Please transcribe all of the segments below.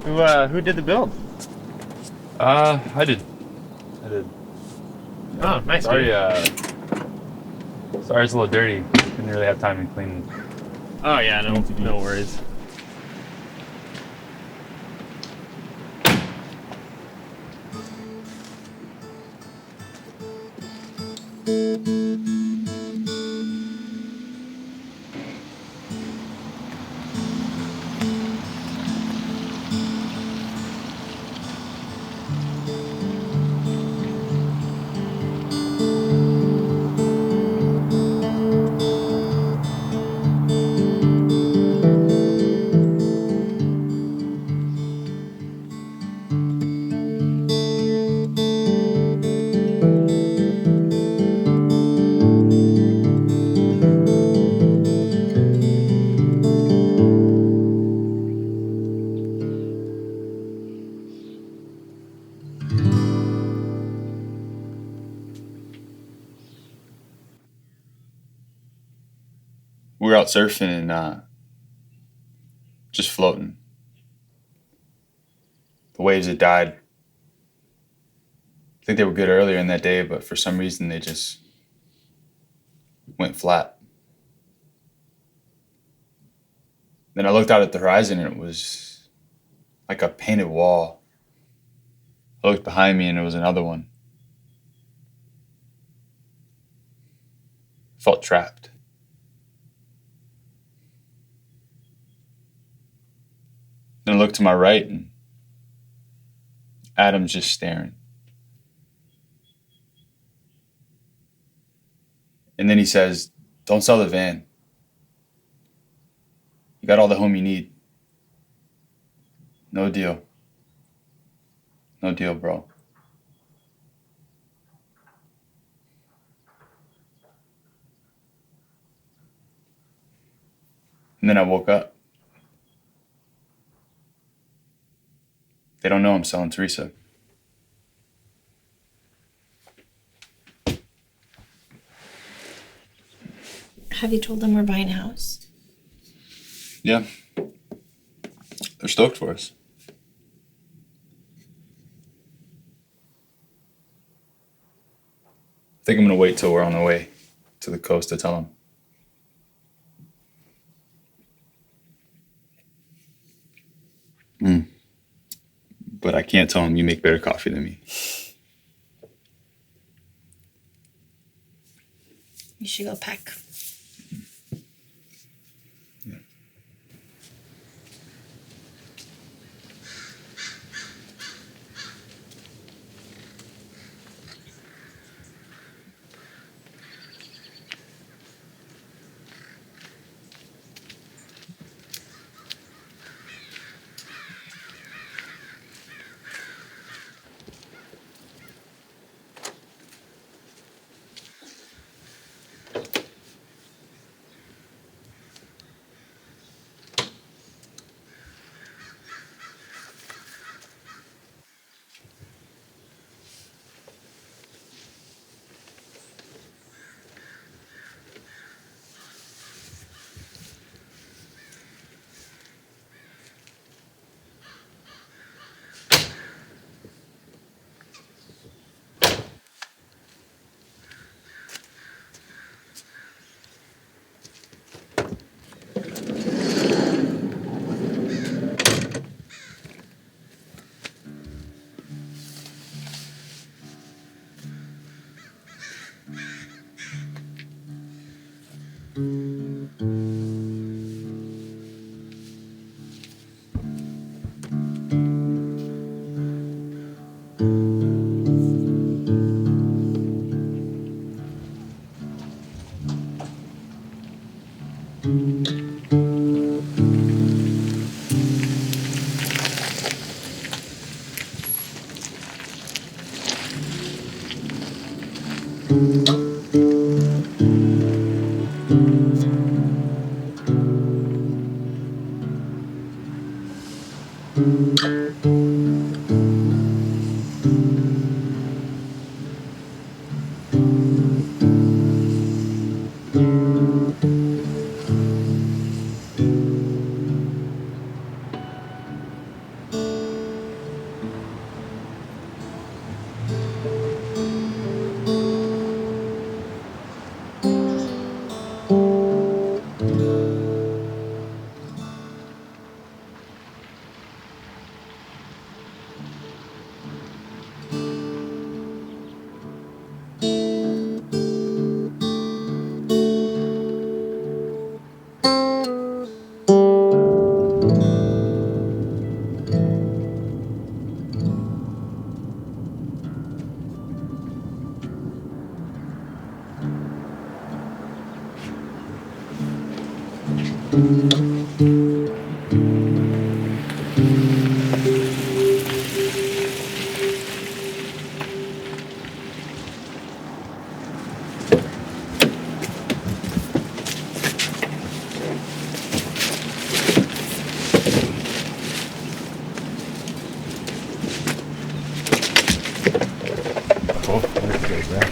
Who did the build? I did. I did. Oh, nice. Sorry, Dude. sorry it's a little dirty. Didn't really have time to clean. Oh yeah, no worries. We were out surfing and just floating. The waves had died. I think they were good earlier in that day, but for some reason they just went flat. Then I looked out at the horizon and it was like a painted wall. I looked behind me and it was another one. I felt trapped. Then I looked to my right and Adam's just staring. And then he says, "Don't sell the van. You got all the home you need. No deal. No deal, bro." And then I woke up. They don't know I'm selling Theresa. Have you told them we're buying a house? Yeah. They're stoked for us. I think I'm gonna wait till we're on the way to the coast to tell them. But I can't tell them you make better coffee than me. You should go pack. Oh, there it goes there.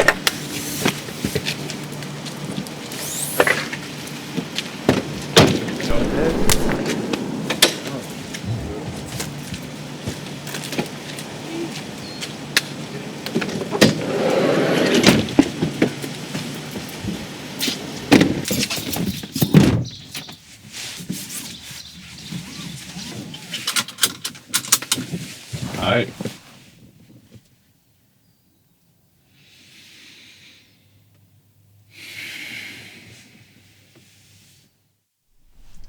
All right.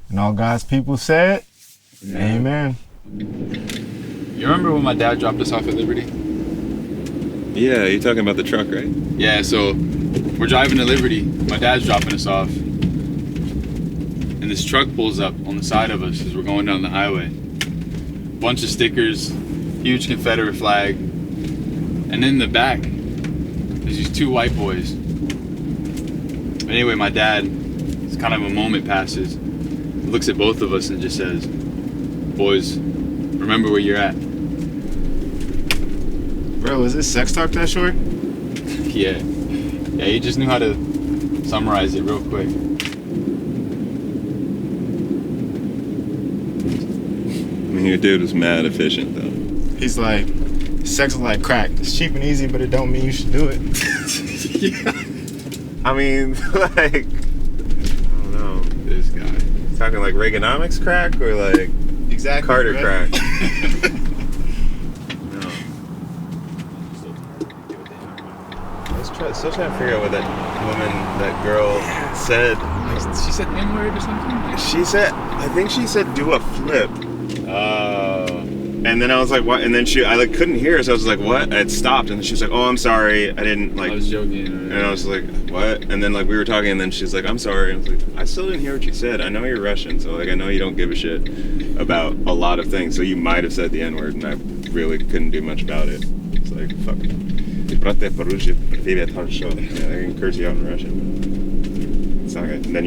And all God's people said, Amen. You remember when my dad dropped us off at Liberty? Yeah, you're talking about the truck, right? Yeah, so we're driving to Liberty. My dad's dropping us off. And this truck pulls up on the side of us as we're going down the highway. Bunch of stickers, huge Confederate flag. And in the back, there's these two white boys. But anyway, my dad, it's kind of a moment passes, looks at both of us and just says, "Boys, remember where you're at." Bro, is this sex talk that short? Yeah, he just knew how to summarize it real quick. I mean, your dude was mad efficient, though. He's like, sex is like crack. It's cheap and easy, but it don't mean you should do it. Yeah. I mean, like, I don't know. This guy. Talking like Reaganomics crack or like Exactly. Carter bro. crack? No. Still trying to figure out what that woman, that girl said. She said N-word or something? I think she said do a flip. And then I was like, what? And then I like couldn't hear her, so I was like, what? I had stopped, and then she was like, oh, I'm sorry, I didn't like. I was joking. And I was like, what? And then like we were talking, and then she's like, I'm sorry. And I was like, I still didn't hear what you said. I know you're Russian, so like I know you don't give a shit about a lot of things. So you might have said the N-word, and I really couldn't do much about it. It's like, fuck. Yeah, I can curse you out in Russian. It's not good. And then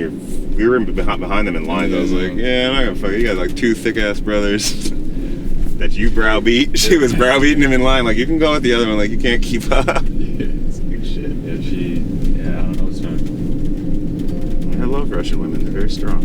we were behind them in lines. I was like, yeah, I'm not gonna fuck you. You got like two thick ass brothers that you browbeat. She was browbeating him in line. Like, you can go with the other one. Like, you can't keep up. Yeah, it's like shit. Yeah, I don't know what's wrong. I love Russian women. They're very strong.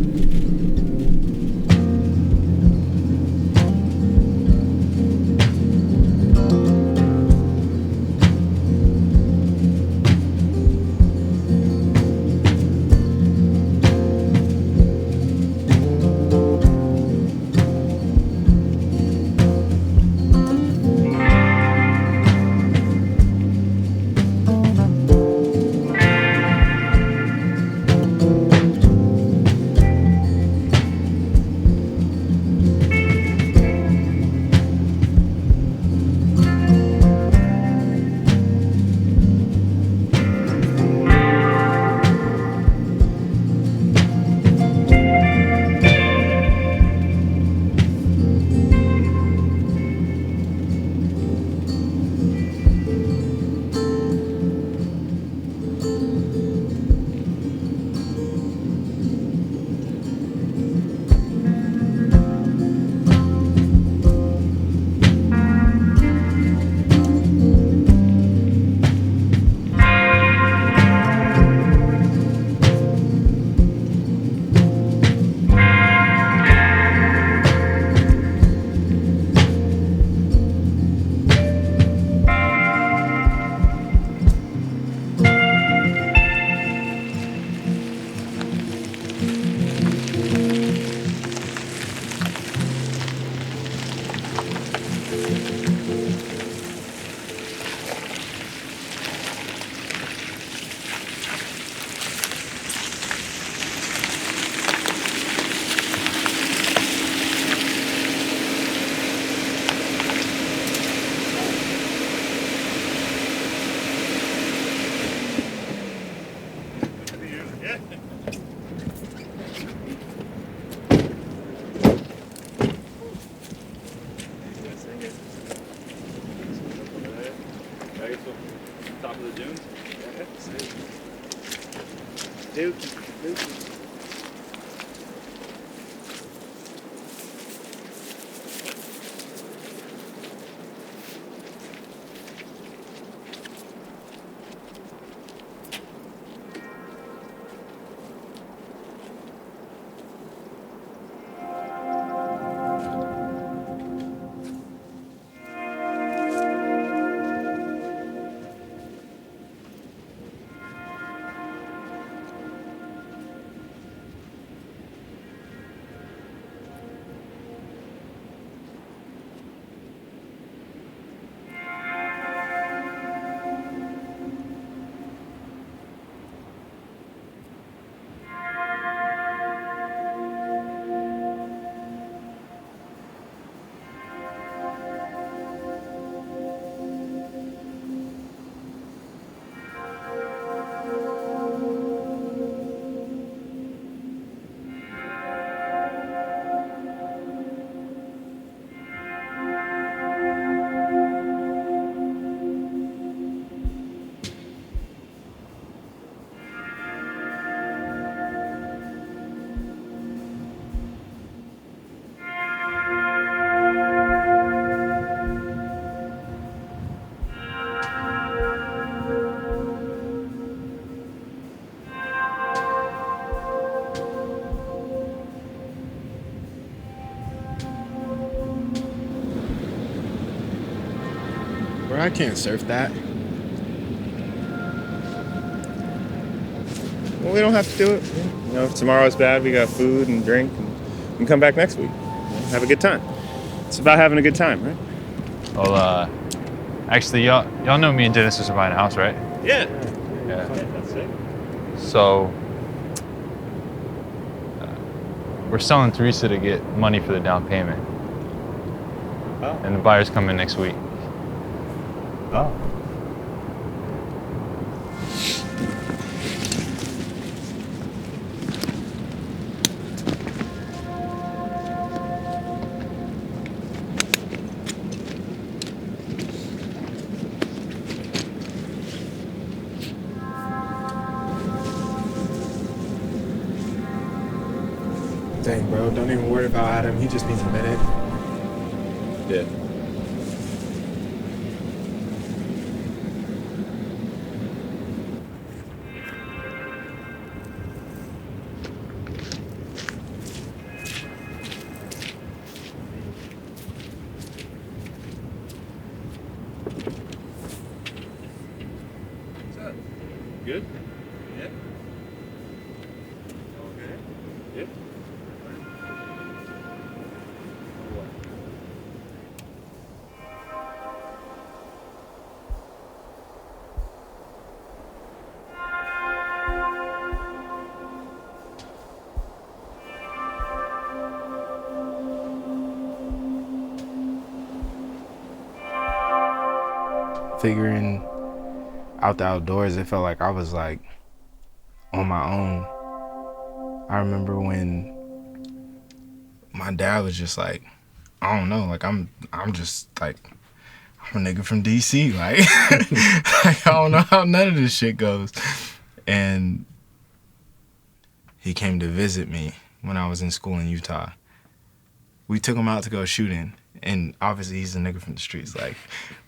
Bro, I can't surf that. Well, we don't have to do it. You know, if tomorrow's bad, we got food and drink, and we can come back next week. Have a good time. It's about having a good time, right? Well, actually, y'all know me and Genesis are buying a house, right? Yeah. Yeah. That's it. So, we're selling Theresa to get money for the down payment. Oh. And the buyers come in next week. Oh. Dang, bro, don't even worry about Adam. He just needs a minute. Yeah. Good? Yeah. Okay. Yeah. Figuring out the outdoors, it felt like I was like on my own. I remember when my dad was just like, I don't know, like I'm just like, I'm a nigga from DC, like, like I don't know how none of this shit goes. And he came to visit me when I was in school in Utah. We took him out to go shooting. And obviously he's a nigga from the streets,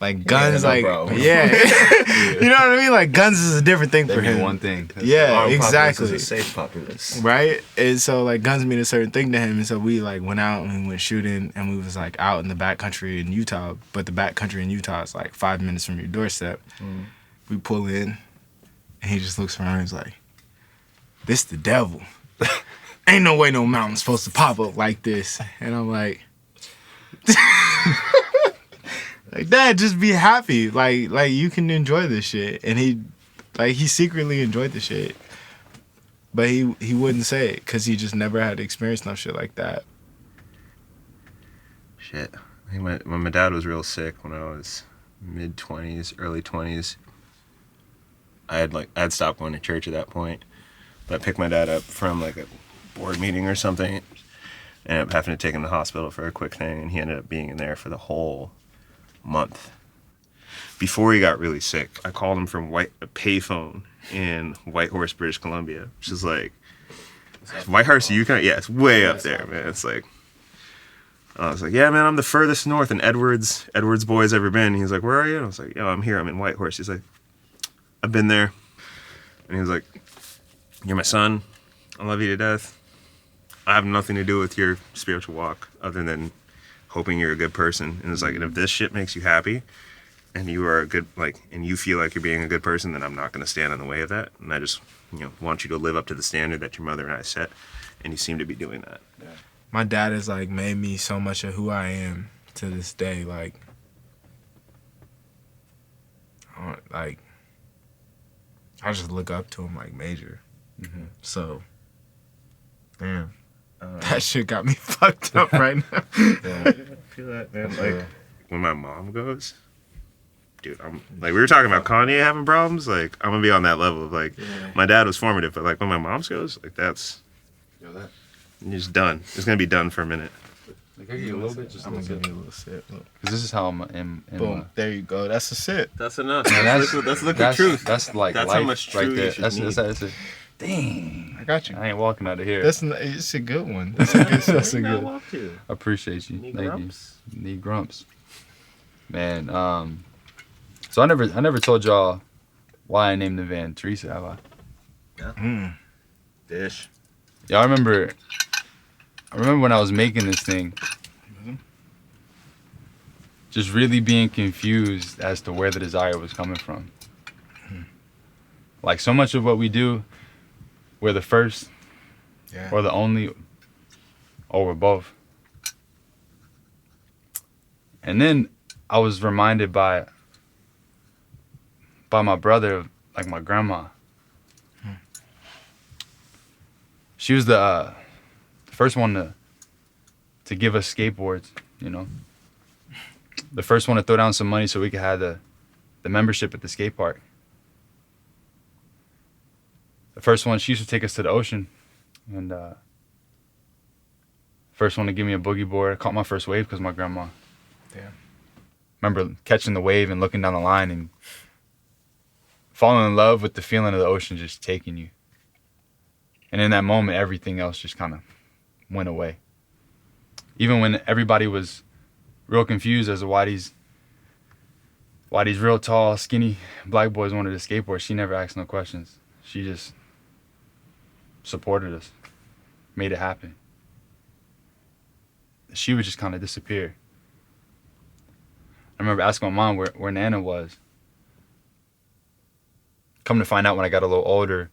like guns, no, like bro. yeah, you know what I mean? Like guns is a different thing for him. One thing. Yeah, exactly. Is a safe populace, right? And so like guns mean a certain thing to him, and so we like went out and we went shooting, and we was like out in the backcountry in Utah, but the backcountry in Utah is like 5 minutes from your doorstep. We pull in, and he just looks around and he's like, "This the devil. Ain't no way no mountain's supposed to pop up like this." And I'm like. Like, Dad, just be happy. Like you can enjoy this shit. And he secretly enjoyed the shit. But he wouldn't say it because he just never had experienced no shit like that. Shit. I think when my dad was real sick when I was mid-20s, early 20s, I had stopped going to church at that point. But I picked my dad up from like a board meeting or something. Ended up having to take him to the hospital for a quick thing, and he ended up being in there for the whole month. Before he got really sick, I called him from a payphone in Whitehurst, British Columbia, which is like Whitehurst, Yukon. Yeah, it's way up there, man. It's like, I was like, yeah, man, I'm the furthest north in Edwards boy's ever been. He's like, where are you? And I was like, yo, I'm here. I'm in Whitehurst. He's like, I've been there. And he was like, you're my son. I love you to death. I have nothing to do with your spiritual walk other than hoping you're a good person. And it's like, and if this shit makes you happy and you are a good, like, and you feel like you're being a good person, then I'm not going to stand in the way of that. And I just, want you to live up to the standard that your mother and I set. And you seem to be doing that. Yeah. My dad has like made me so much of who I am to this day. Like I just look up to him like major. Mm-hmm. So, damn, that shit got me fucked up right now. Yeah. I feel that, man. Like, when my mom goes, dude, I'm like, we were talking about Kanye having problems. Like, I'm gonna be on that level of like, my dad was formative, but like when my mom's goes, like that's, That. you're just done. It's gonna be done for a minute. Like, I give you a little bit, just a I'm little gonna bit. give you a little sip. Look. Because this is how I'm in Boom, there you go. That's a sip. That's enough. that's liquid truth. That's like That's life how much right truth there. you should That's a, dang. I got you. I ain't walking out of here. It's a good one. That's a good. Walk to. Appreciate you. Need Thank grumps? you. Need grumps. Man, so I never told y'all why I named the van Theresa, have I? Dish. Yeah, I remember when I was making this thing, just really being confused as to where the desire was coming from. Like, so much of what we do, we're the first or the only, or we're both. And then I was reminded by my brother of, like, my grandma. She was the first one to give us skateboards, The first one to throw down some money so we could have the membership at the skate park. The first one, she used to take us to the ocean. And first one to give me a boogie board. I caught my first wave because of my grandma. Damn. Remember catching the wave and looking down the line and falling in love with the feeling of the ocean just taking you. And in that moment, everything else just kind of went away. Even when everybody was real confused as to why these real tall, skinny black boys wanted to skateboard, she never asked no questions. She just supported us, made it happen. She would just kind of disappear. I remember asking my mom where Nana was. Come to find out when I got a little older,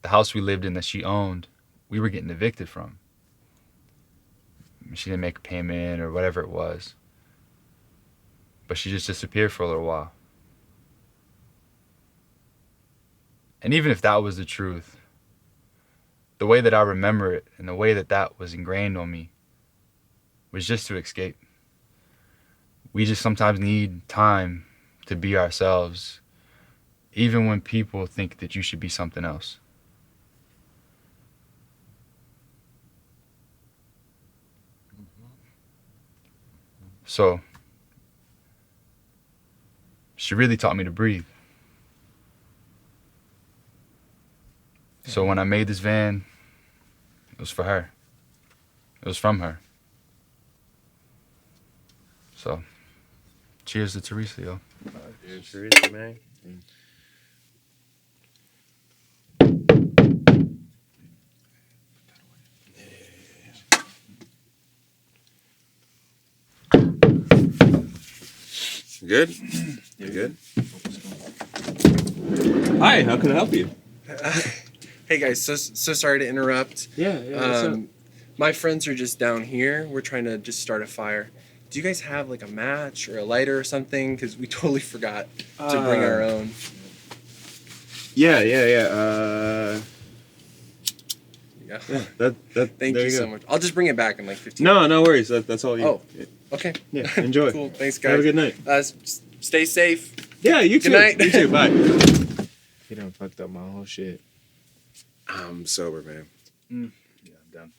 the house we lived in that she owned, we were getting evicted from. She didn't make a payment or whatever it was. But she just disappeared for a little while. And even if that was the truth, the way that I remember it and the way that was ingrained on me was just to escape. We just sometimes need time to be ourselves, even when people think that you should be something else. So, she really taught me to breathe. So when I made this van, it was for her. It was from her. So, cheers to Theresa, yo. Theresa, man. You good? You good? Hi, how can I help you? Hey guys, so sorry to interrupt. Yeah, what's up? My friends are just down here. We're trying to just start a fire. Do you guys have like a match or a lighter or something? Because we totally forgot to bring our own. Yeah. Yeah. Thank you so much. I'll just bring it back in like 15 minutes. No worries. That's all you. Oh, okay. Yeah, enjoy. Cool. Thanks, guys. Have a good night. Stay safe. Yeah, you too. Good night. You too. Bye. He done fucked up my whole shit. I'm sober, man. Yeah, I'm done.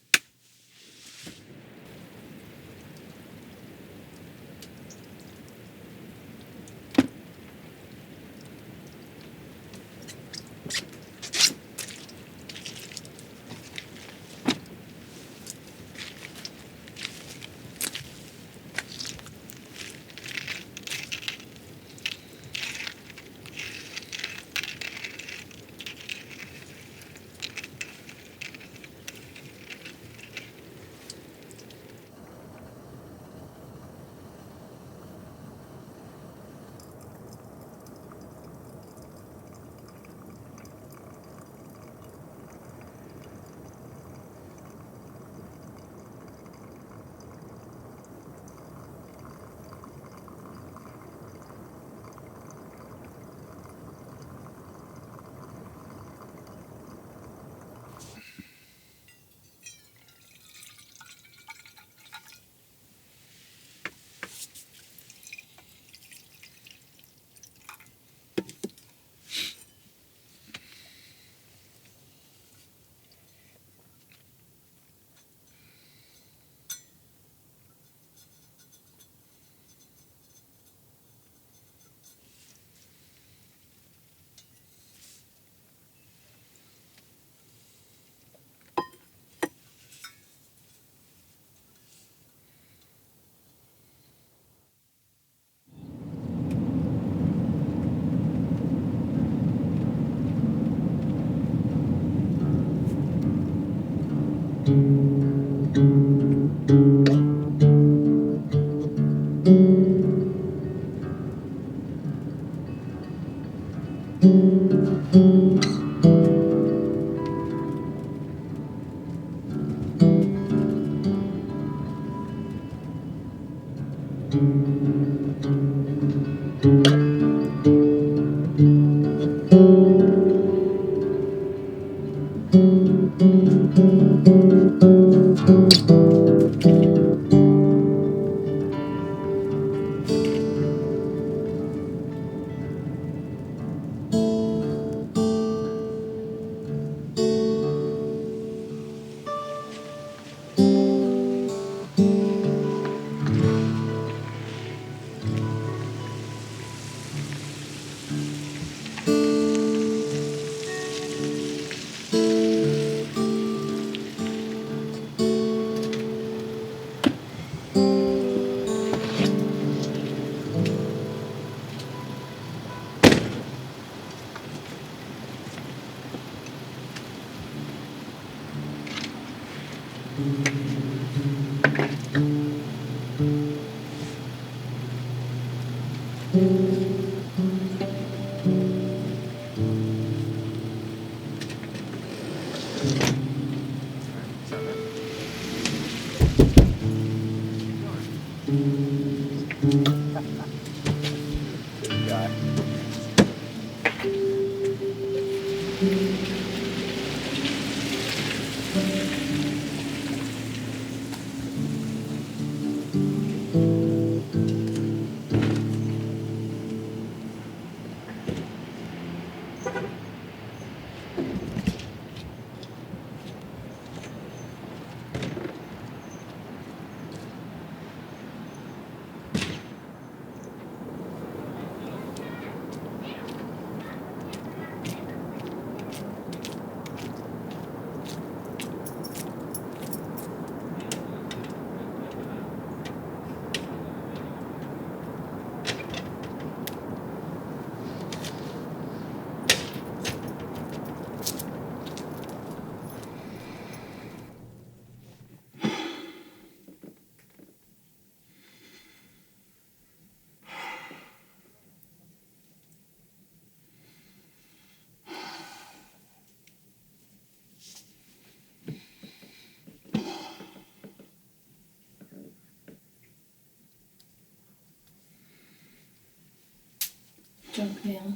Junk mail.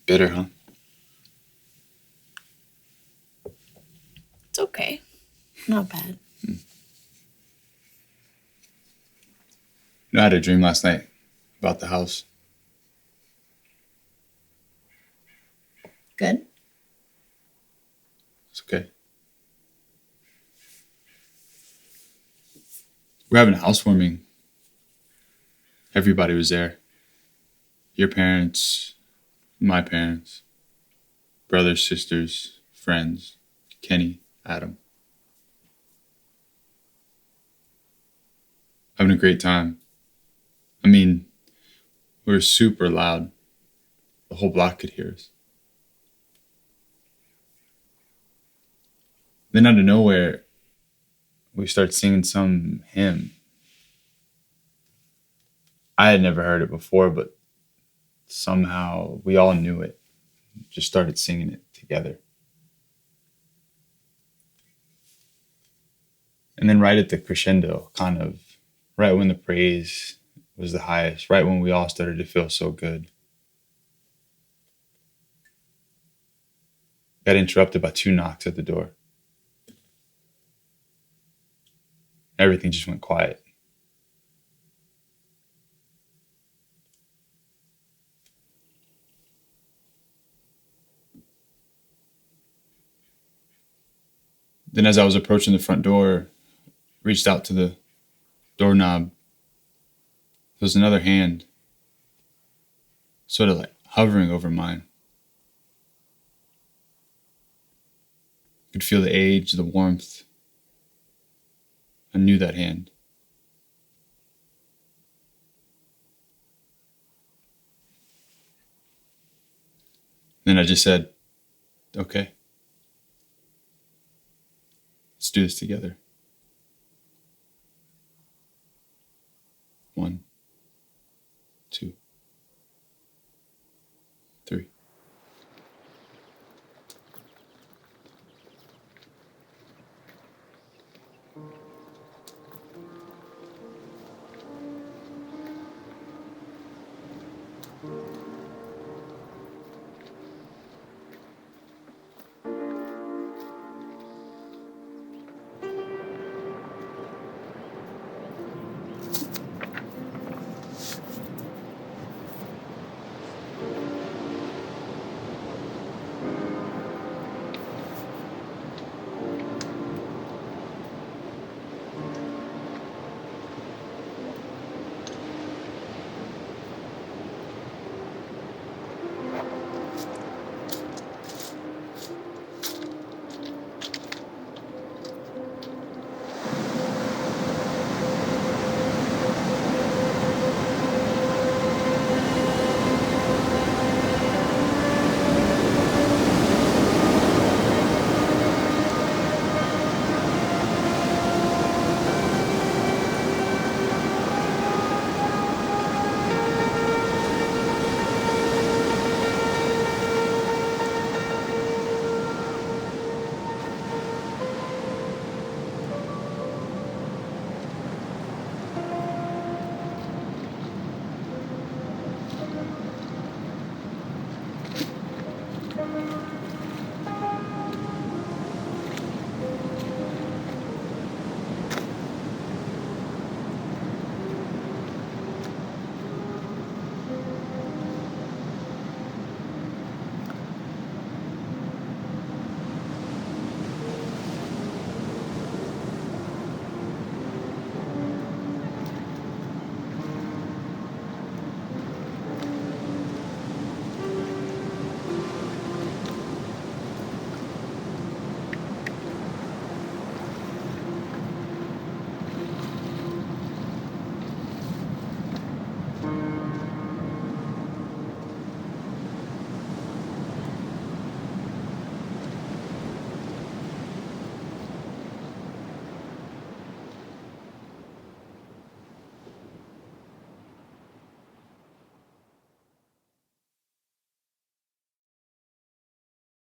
Bitter, huh? It's okay. Not bad. I had a dream last night about the house. Good. It's okay. We're having a housewarming. Everybody was there. Your parents, my parents, brothers, sisters, friends, Kenny, Adam. Having a great time. I mean, we were super loud. The whole block could hear us. Then out of nowhere, we started singing some hymn. I had never heard it before, but somehow we all knew it. Just started singing it together. And then right at the crescendo, kind of right when the praise was the highest, right when we all started to feel so good, got interrupted by 2 knocks at the door. Everything just went quiet. Then as I was approaching the front door, reached out to the doorknob. There was another hand sort of like hovering over mine. could feel the age, the warmth. I knew that hand. Then I just said, okay, let's do this together. 1,